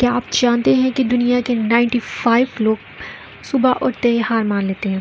کیا آپ جانتے ہیں کہ دنیا کے 95 لوگ صبح اٹھتے ہی ہار مان لیتے ہیں؟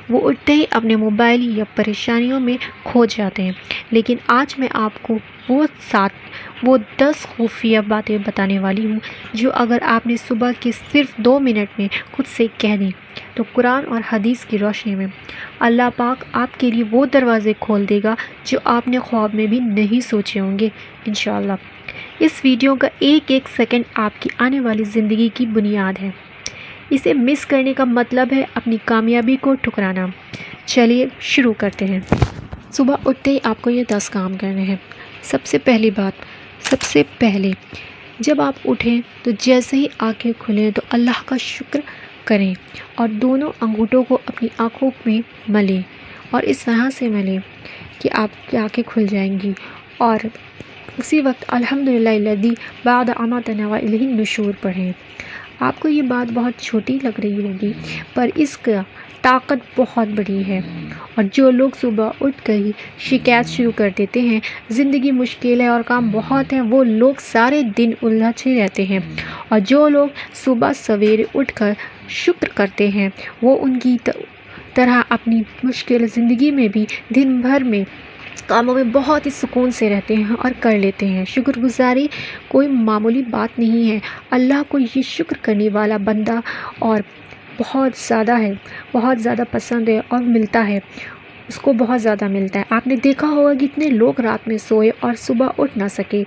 وہ اٹھتے ہی اپنے موبائل یا پریشانیوں میں کھو جاتے ہیں۔ لیکن آج میں آپ کو وہ 10 خفیہ باتیں بتانے والی ہوں جو اگر آپ نے صبح کے صرف 2 منٹ میں خود سے کہہ دیں تو قرآن اور حدیث کی روشنی میں اللہ پاک آپ کے لیے وہ دروازے کھول دے گا جو آپ نے خواب میں بھی نہیں سوچے ہوں گے انشاءاللہ۔ اس ویڈیو کا ایک ایک سیکنڈ آپ کی آنے والی زندگی کی بنیاد ہے۔ اسے مس کرنے کا مطلب ہے اپنی کامیابی کو ٹھکرانا۔ چلیے شروع کرتے ہیں۔ صبح اٹھتے ہی آپ کو یہ 10 کام کرنے ہیں۔ سب سے پہلے جب آپ اٹھیں تو جیسے ہی آنکھیں کھلیں تو اللہ کا شکر کریں اور دونوں انگوٹھوں کو اپنی آنکھوں میں ملیں اور اس طرح سے ملیں کہ آپ کی آنکھیں کھل جائیں گی، اور اسی وقت الحمدللہ الذی بعد اماتنا والیہ النشور پڑھیں۔ آپ کو یہ بات بہت چھوٹی لگ رہی ہوگی پر اس کا طاقت بہت بڑی ہے، اور جو لوگ صبح اٹھ کر ہی شکایت شروع کر دیتے ہیں زندگی مشکل ہے اور کام بہت ہیں، وہ لوگ سارے دن الجھے رہتے ہیں، اور جو لوگ صبح سویرے اٹھ کر شکر کرتے ہیں وہ ان کی طرح اپنی مشکل زندگی میں بھی دن بھر میں کاموں میں بہت ہی سکون سے رہتے ہیں اور کر لیتے ہیں۔ شکر گزاری کوئی معمولی بات نہیں ہے۔ اللہ کو یہ شکر کرنے والا بندہ اور بہت زیادہ پسند ہے اور ملتا ہے، اس کو بہت زیادہ ملتا ہے۔ آپ نے دیکھا ہوگا کتنے لوگ رات میں سوئے اور صبح اٹھ نہ سکے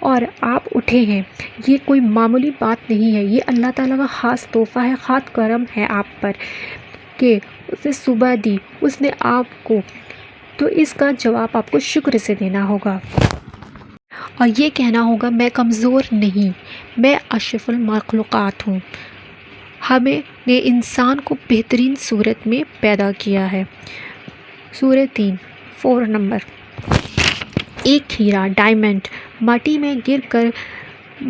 اور آپ اٹھے ہیں، یہ کوئی معمولی بات نہیں ہے، یہ اللہ تعالیٰ کا خاص تحفہ ہے، خاص کرم ہے آپ پر کہ اس نے صبح دی، اس نے آپ کو، تو اس کا جواب آپ کو شکر سے دینا ہوگا اور یہ کہنا ہوگا میں کمزور نہیں، میں اشرف المخلوقات ہوں۔ ہمیں نے انسان کو بہترین صورت میں پیدا کیا ہے۔ سورہ 4 نمبر۔ ایک ہیرا ڈائمنڈ مٹی میں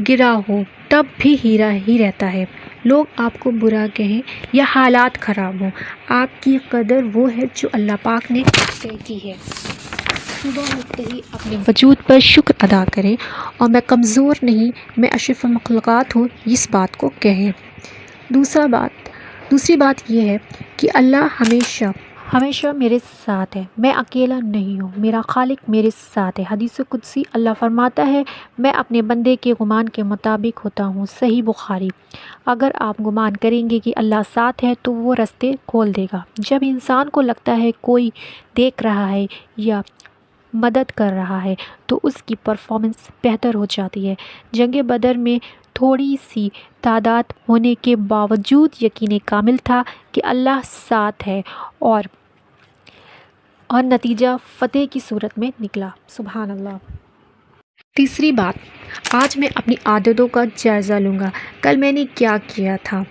گرا ہو تب بھی ہیرا ہی رہتا ہے۔ لوگ آپ کو برا کہیں یا حالات خراب ہوں، آپ کی قدر وہ ہے جو اللہ پاک نے طے کی ہے۔ صبح اٹھتے ہی اپنے وجود پر شکر ادا کریں اور میں کمزور نہیں، میں اشرف المخلوقات ہوں، اس بات کو کہیں۔ دوسری بات یہ ہے کہ اللہ ہمیشہ میرے ساتھ ہے، میں اکیلا نہیں ہوں، میرا خالق میرے ساتھ ہے۔ حدیث قدسی اللہ فرماتا ہے میں اپنے بندے کے گمان کے مطابق ہوتا ہوں، صحیح بخاری۔ اگر آپ گمان کریں گے کہ اللہ ساتھ ہے تو وہ راستے کھول دے گا۔ جب انسان کو لگتا ہے کوئی دیکھ رہا ہے یا مدد کر رہا ہے تو اس کی پرفارمنس بہتر ہو جاتی ہے۔ جنگ بدر میں تھوڑی سی تعداد ہونے کے باوجود یقین کامل تھا کہ اللہ ساتھ ہے اور نتیجہ فتح کی صورت میں نکلا۔ سبحان اللہ۔ تیسری بات، آج میں اپنی عادتوں کا جائزہ لوں گا۔ کل میں نے کیا کیا تھا؟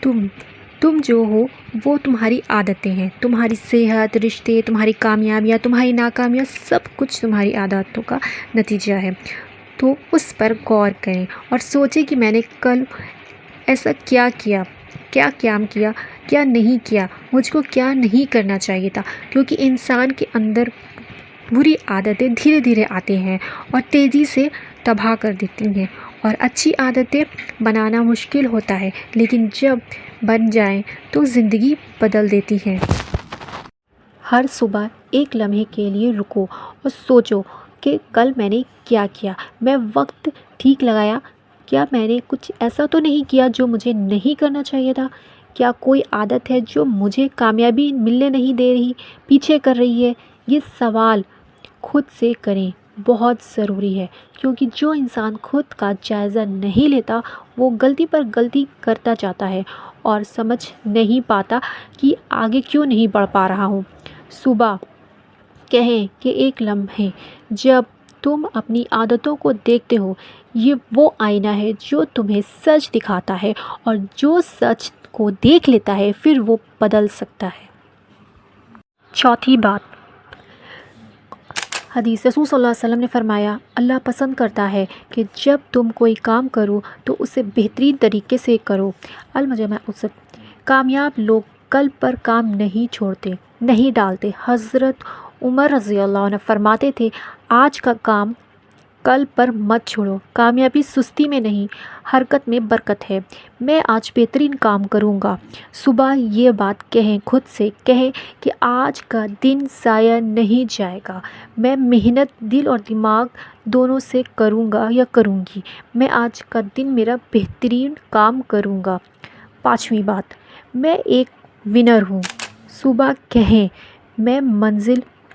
تم جو ہو وہ تمہاری عادتیں ہیں، تمہاری صحت، رشتے، تمہاری کامیابیاں، تمہاری ناکامیاں، سب کچھ تمہاری عادتوں کا نتیجہ ہے۔ تو اس پر غور کریں اور سوچیں کہ میں نے کل ایسا کیا قیام کیا، کیا نہیں کیا، مجھ کو کیا نہیں کرنا چاہیے تھا، کیونکہ انسان کے اندر بری عادتیں دھیرے دھیرے آتی ہیں اور تیزی سے تباہ کر دیتی ہیں، اور اچھی عادتیں بنانا مشکل ہوتا ہے لیکن جب بن جائیں تو زندگی بدل دیتی ہیں۔ ہر صبح ایک لمحے کے لیے رکو اور سوچو کہ کل میں نے کیا کیا، میں وقت ٹھیک لگایا، کیا میں نے کچھ ایسا تو نہیں کیا جو مجھے نہیں کرنا چاہیے تھا، کیا کوئی عادت ہے جو مجھے کامیابی ملنے نہیں دے رہی، پیچھے کر رہی ہے۔ یہ سوال خود سے کریں، بہت ضروری ہے، کیونکہ جو انسان خود کا جائزہ نہیں لیتا وہ غلطی پر غلطی کرتا جاتا ہے اور سمجھ نہیں پاتا کہ آگے کیوں نہیں بڑھ پا رہا ہوں۔ صبح کہیں کہ ایک لمحے جب تم اپنی عادتوں کو دیکھتے ہو، یہ وہ آئینہ ہے جو تمہیں سچ دکھاتا ہے، اور جو سچ کو دیکھ لیتا ہے پھر وہ بدل سکتا ہے۔ چوتھی بات، حدیث رسول صلی اللہ علیہ وسلم نے فرمایا اللہ پسند کرتا ہے کہ جب تم کوئی کام کرو تو اسے بہترین طریقے سے کرو۔ المجمع اوسط۔ کامیاب لوگ کل پر کام نہیں ڈالتے۔ حضرت عمر رضی اللہ عنہ فرماتے تھے آج کا کام کل پر مت چھوڑو، کامیابی سستی میں نہیں، حرکت میں برکت ہے۔ میں آج بہترین کام کروں گا۔ صبح یہ بات کہیں، خود سے کہیں کہ آج کا دن ضائع نہیں جائے گا۔ میں محنت دل اور دماغ دونوں سے کروں گا یا کروں گی۔ میں آج کا دن میرا بہترین کام کروں گا۔ 5ویں بات، میں ایک ونر ہوں۔ صبح کہیں،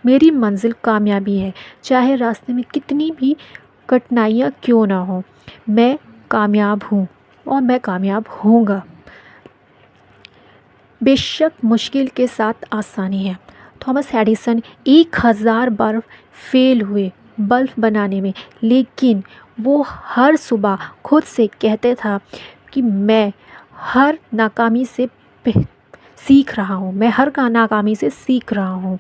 میری منزل کامیابی ہے، چاہے راستے میں کتنی بھی کٹھنائیاں کیوں نہ ہوں۔ میں کامیاب ہوں اور میں کامیاب ہوں گا۔ بے شک مشکل کے ساتھ آسانی ہے۔ تھامس ایڈیسن 1000 بار فیل ہوئے بلب بنانے میں، لیکن وہ ہر صبح خود سے کہتے تھا کہ میں ہر ناکامی سے سیکھ رہا ہوں۔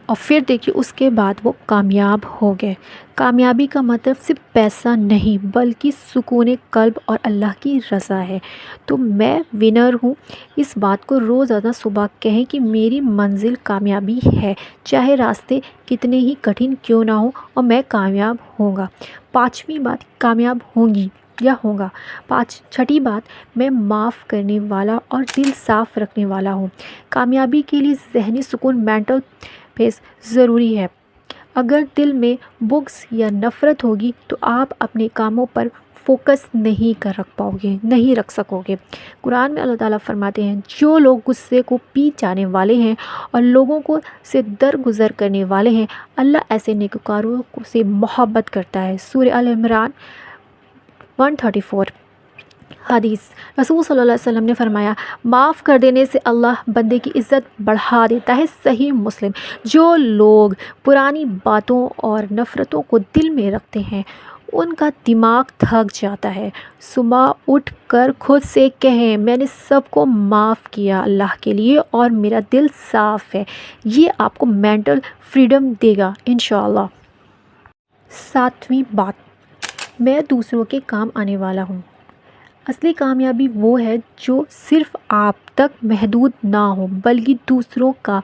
اور پھر دیکھیے اس کے بعد وہ کامیاب ہو گئے۔ کامیابی کا مطلب صرف پیسہ نہیں بلکہ سکون قلب اور اللہ کی رضا ہے۔ تو میں ونر ہوں، اس بات کو روزانہ صبح کہیں کہ میری منزل کامیابی ہے، چاہے راستے کتنے ہی کٹھن کیوں نہ ہوں، اور میں کامیاب ہوں گا۔ 5ویں بات، کامیاب ہوں گی یا ہوں گا۔ 6ٹھی بات، میں معاف کرنے والا اور دل صاف رکھنے والا ہوں۔ کامیابی کے لیے ذہنی سکون، مینٹل پیس ضروری ہے۔ اگر دل میں بغض یا نفرت ہوگی تو آپ اپنے کاموں پر فوکس نہیں رکھ سکو گے۔ قرآن میں اللہ تعالیٰ فرماتے ہیں، جو لوگ غصے کو پی جانے والے ہیں اور لوگوں سے درگزر کرنے والے ہیں، اللہ ایسے نیکوکاروں سے محبت کرتا ہے۔ سورہ آل عمران 134۔ حدیث، رسول صلی اللہ علیہ وسلم نے فرمایا، معاف کر دینے سے اللہ بندے کی عزت بڑھا دیتا ہے۔ صحیح مسلم۔ جو لوگ پرانی باتوں اور نفرتوں کو دل میں رکھتے ہیں ان کا دماغ تھک جاتا ہے۔ صبح اٹھ کر خود سے کہیں، میں نے سب کو معاف کیا اللہ کے لیے اور میرا دل صاف ہے۔ یہ آپ کو مینٹل فریڈم دے گا انشاءاللہ۔ 7ویں بات، میں دوسروں کے کام آنے والا ہوں۔ اصلی کامیابی وہ ہے جو صرف آپ تک محدود نہ ہو بلکہ دوسروں کا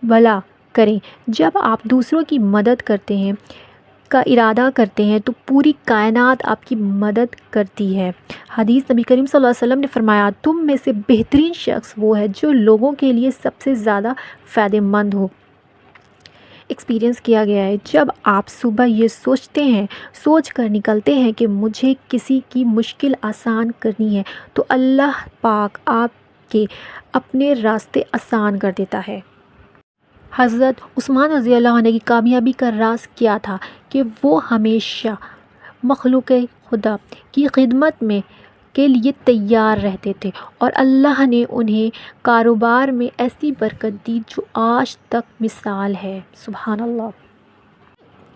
بھلا کریں۔ جب آپ دوسروں کی مدد کا ارادہ کرتے ہیں تو پوری کائنات آپ کی مدد کرتی ہے۔ حدیث، نبی کریم صلی اللہ علیہ وسلم نے فرمایا، تم میں سے بہترین شخص وہ ہے جو لوگوں کے لیے سب سے زیادہ فائدہ مند ہو۔ ایکسپیرینس کیا گیا ہے، جب آپ صبح یہ سوچ کر نکلتے ہیں کہ مجھے کسی کی مشکل آسان کرنی ہے تو اللہ پاک آپ کے اپنے راستے آسان کر دیتا ہے۔ حضرت عثمان رضی اللہ عنہ کی کامیابی کا راز کیا تھا کہ وہ ہمیشہ مخلوق خدا کی خدمت کے لیے تیار رہتے تھے اور اللہ نے انہیں کاروبار میں ایسی برکت دی جو آج تک مثال ہے۔ سبحان اللہ۔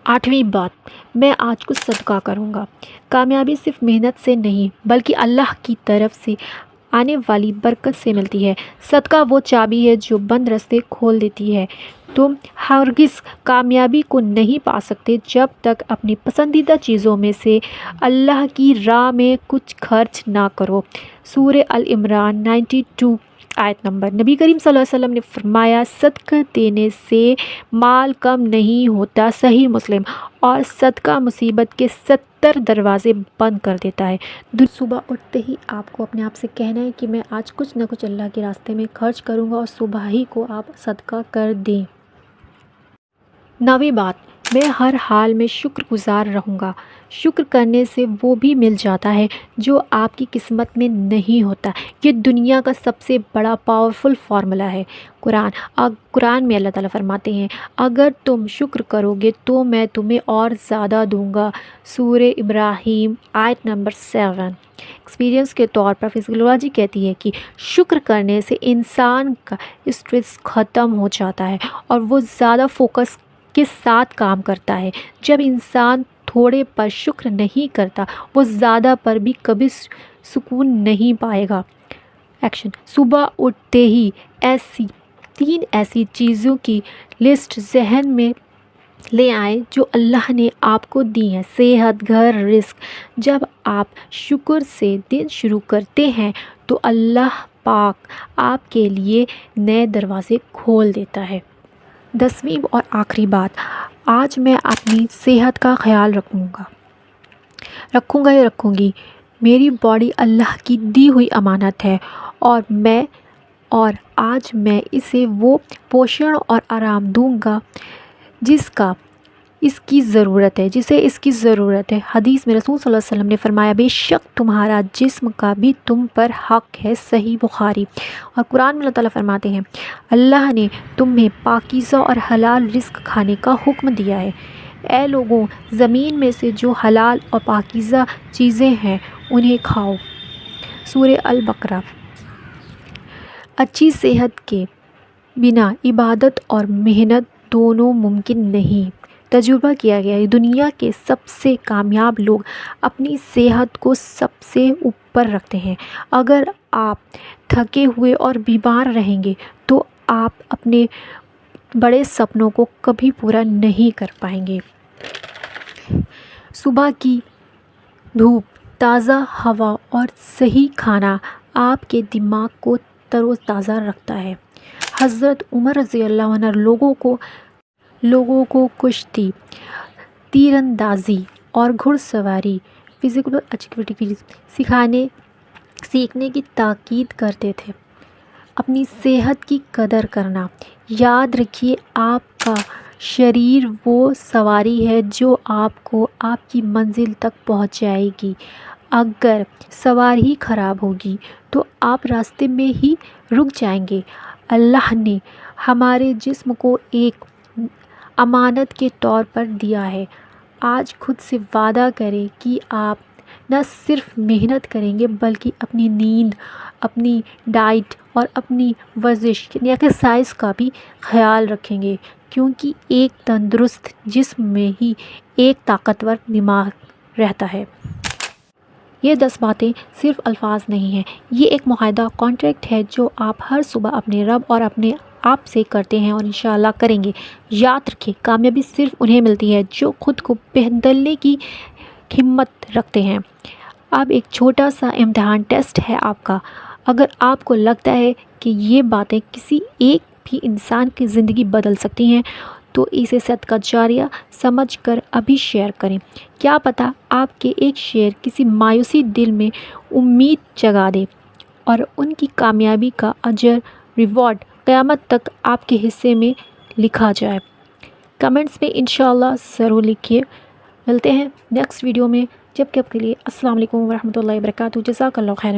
8ویں بات، میں آج کچھ صدقہ کروں گا۔ کامیابی صرف محنت سے نہیں بلکہ اللہ کی طرف سے آنے والی برکت سے ملتی ہے۔ صدقہ وہ چابی ہے جو بند راستے کھول دیتی ہے۔ تم ہرگز کامیابی کو نہیں پا سکتے جب تک اپنی پسندیدہ چیزوں میں سے اللہ کی راہ میں کچھ خرچ نہ کرو۔ سورہ آل عمران 92 آیت نمبر۔ نبی کریم صلی اللہ علیہ وسلم نے فرمایا، صدقہ دینے سے مال کم نہیں ہوتا۔ صحیح مسلم۔ اور صدقہ مصیبت کے 70 دروازے بند کر دیتا ہے۔ صبح اٹھتے ہی آپ کو اپنے آپ سے کہنا ہے کہ میں آج کچھ نہ کچھ اللہ کے راستے میں خرچ کروں گا، اور صبح ہی کو آپ صدقہ کر دیں۔ 9ویں بات، میں ہر حال میں شکر گزار رہوں گا۔ شکر کرنے سے وہ بھی مل جاتا ہے جو آپ کی قسمت میں نہیں ہوتا۔ یہ دنیا کا سب سے بڑا پاورفل فارمولا ہے۔ قرآن میں اللہ تعالیٰ فرماتے ہیں، اگر تم شکر کرو گے تو میں تمہیں اور زیادہ دوں گا۔ سورہ ابراہیم آیت نمبر 7۔ ایکسپیرینس کے طور پر فزیولوجی کہتی ہے کہ شکر کرنے سے انسان کا اسٹریس ختم ہو جاتا ہے اور وہ زیادہ فوکس کے ساتھ کام کرتا ہے۔ جب انسان تھوڑے پر شکر نہیں کرتا وہ زیادہ پر بھی کبھی سکون نہیں پائے گا۔ ایکشن، صبح اٹھتے ہی 3 ایسی چیزوں کی لسٹ ذہن میں لے آئیں جو اللہ نے آپ کو دی ہیں: صحت، گھر، رزق۔ جب آپ شکر سے دن شروع کرتے ہیں تو اللہ پاک آپ کے لیے نئے دروازے کھول دیتا ہے۔ 10ویں اور آخری بات، آج میں اپنی صحت کا خیال رکھوں گا یا رکھوں گی۔ میری باڈی اللہ کی دی ہوئی امانت ہے اور آج میں اسے وہ پوشن اور آرام دوں گا جسے اس کی ضرورت ہے۔ حدیث میں رسول صلی اللہ علیہ وسلم نے فرمایا، بے شک تمہارا جسم کا بھی تم پر حق ہے، صحیح بخاری۔ اور قرآن میں اللہ تعالیٰ فرماتے ہیں، اللہ نے تمہیں پاکیزہ اور حلال رزق کھانے کا حکم دیا ہے۔ اے لوگوں، زمین میں سے جو حلال اور پاکیزہ چیزیں ہیں انہیں کھاؤ۔ سورہ البقرہ۔ اچھی صحت کے بنا عبادت اور محنت دونوں ممکن نہیں۔ تجربہ کیا گیا ہے، دنیا کے سب سے کامیاب لوگ اپنی صحت کو سب سے اوپر رکھتے ہیں۔ اگر آپ تھکے ہوئے اور بیمار رہیں گے تو آپ اپنے بڑے سپنوں کو کبھی پورا نہیں کر پائیں گے۔ صبح کی دھوپ، تازہ ہوا اور صحیح کھانا آپ کے دماغ کو تر و تازہ رکھتا ہے۔ حضرت عمر رضی اللہ عنہ لوگوں کو کشتی، تیر اندازی اور گھڑ سواری فزیکل ایکٹیویٹیز سیکھنے کی تاکید کرتے تھے۔ اپنی صحت کی قدر کرنا۔ یاد رکھیے، آپ کا شریر وہ سواری ہے جو آپ کو آپ کی منزل تک پہنچائے گی۔ اگر سواری خراب ہوگی تو آپ راستے میں ہی رک جائیں گے۔ اللہ نے ہمارے جسم کو ایک امانت کے طور پر دیا ہے۔ آج خود سے وعدہ کریں کہ آپ نہ صرف محنت کریں گے بلکہ اپنی نیند، اپنی ڈائٹ اور اپنی ورزش یعنی ایکسرسائز کا بھی خیال رکھیں گے، کیونکہ ایک تندرست جسم میں ہی ایک طاقتور دماغ رہتا ہے۔ یہ 10 باتیں صرف الفاظ نہیں ہیں، یہ ایک معاہدہ، کانٹریکٹ ہے جو آپ ہر صبح اپنے رب اور اپنے آپ سے کرتے ہیں اور انشاءاللہ کریں گے۔ یاد رکھیں، کامیابی صرف انہیں ملتی ہے جو خود کو بدلنے کی ہمت رکھتے ہیں۔ اب ایک چھوٹا سا امتحان ٹیسٹ ہے آپ کا۔ اگر آپ کو لگتا ہے کہ یہ باتیں کسی ایک بھی انسان کی زندگی بدل سکتی ہیں تو اسے صدقہ جاریہ سمجھ کر ابھی شیئر کریں۔ کیا پتہ آپ کے ایک شیئر کسی مایوسی دل میں امید جگا دے اور ان کی کامیابی کا اجر، ریوارڈ قیامت تک آپ کے حصے میں لکھا جائے۔ کمنٹس میں انشاءاللہ ضرور لکھیے۔ ملتے ہیں نیکسٹ ویڈیو میں، جب کے لیے السلام علیکم ورحمۃ اللہ وبرکاتہ۔ جزاک اللہ خیرن۔